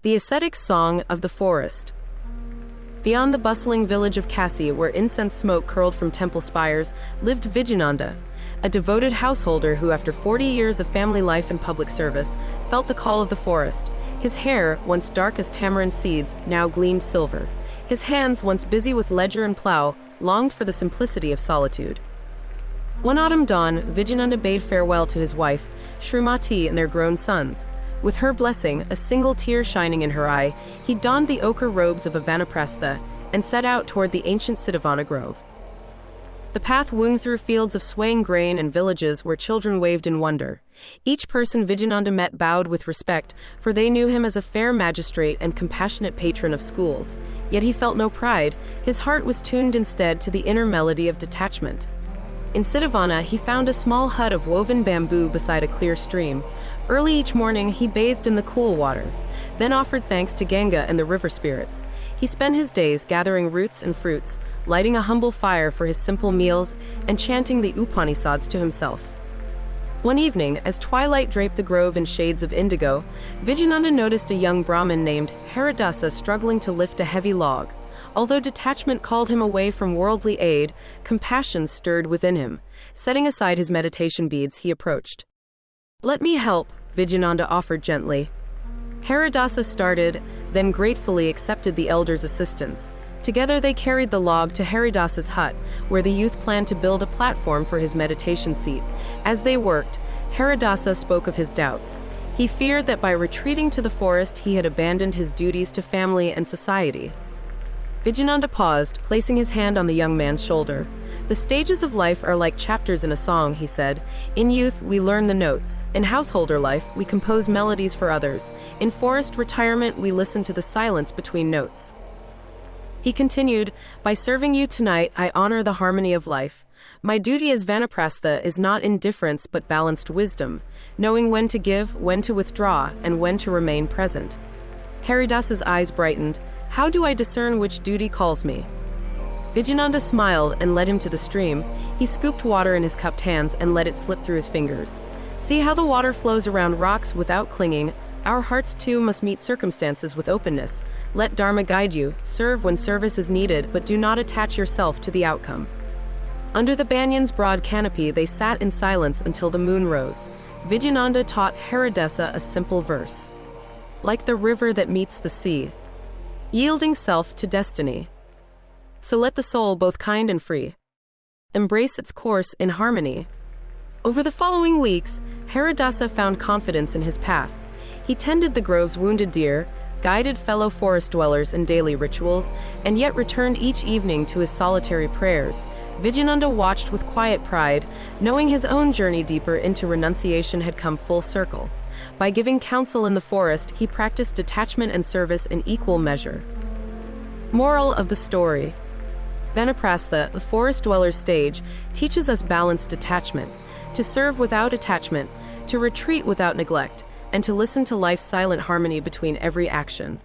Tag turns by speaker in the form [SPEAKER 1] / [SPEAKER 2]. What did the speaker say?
[SPEAKER 1] The ascetic song of the forest. Beyond the bustling village of Kāśī, where incense smoke curled from temple spires, lived Vidyānanda, a devoted householder who, after 40 years of family life and public service, felt the call of the forest. His hair, once dark as tamarind seeds, now gleamed silver. His hands, once busy with ledger and plough, longed for the simplicity of solitude. One autumn dawn, Vidyānanda bade farewell to his wife, Śrīmatī, and their grown sons. With her blessing, a single tear shining in her eye, he donned the ochre robes of a vānaprastha and set out toward the ancient Sītāvana grove. The path wound through fields of swaying grain and villages where children waved in wonder. Each person Vidyānanda met bowed with respect, for they knew him as a fair magistrate and compassionate patron of schools. Yet he felt no pride. His heart was tuned instead to the inner melody of detachment. In Sītāvana, he found a small hut of woven bamboo beside a clear stream. Early each morning, he bathed in the cool water, then offered thanks to Ganga and the river spirits. He spent his days gathering roots and fruits, lighting a humble fire for his simple meals, and chanting the Upanishads to himself. One evening, as twilight draped the grove in shades of indigo, Vidyānanda noticed a young Brahmin named Haridasa struggling to lift a heavy log. Although detachment called him away from worldly aid, compassion stirred within him. Setting aside his meditation beads, he approached. "Let me help," Vidyānanda offered gently. Haridasa started, then gratefully accepted the elder's assistance. Together they carried the log to Haridasa's hut, where the youth planned to build a platform for his meditation seat. As they worked, Haridasa spoke of his doubts. He feared that by retreating to the forest he had abandoned his duties to family and society. Vidyānanda paused, placing his hand on the young man's shoulder. "The stages of life are like chapters in a song," he said. "In youth, we learn the notes. In householder life, we compose melodies for others. In forest retirement, we listen to the silence between notes." He continued, "By serving you tonight, I honor the harmony of life. My duty as vānaprastha is not indifference but balanced wisdom, knowing when to give, when to withdraw, and when to remain present." Haridasa's eyes brightened. "How do I discern which duty calls me?" Vidyānanda smiled and led him to the stream. He scooped water in his cupped hands and let it slip through his fingers. "See how the water flows around rocks without clinging? Our hearts too must meet circumstances with openness. Let Dharma guide you. Serve when service is needed, but do not attach yourself to the outcome." Under the banyan's broad canopy, they sat in silence until the moon rose. Vidyānanda taught Haridasa a simple verse. "Like the river that meets the sea, yielding self to destiny. So let the soul, both kind and free, embrace its course in harmony." Over the following weeks, Haridasa found confidence in his path. He tended the grove's wounded deer, guided fellow forest dwellers in daily rituals, and yet returned each evening to his solitary prayers. Vidyānanda watched with quiet pride, knowing his own journey deeper into renunciation had come full circle. By giving counsel in the forest, he practiced detachment and service in equal measure. Moral of the story. Vānaprastha, the forest dweller's stage, teaches us balanced detachment, to serve without attachment, to retreat without neglect, and to listen to life's silent harmony between every action.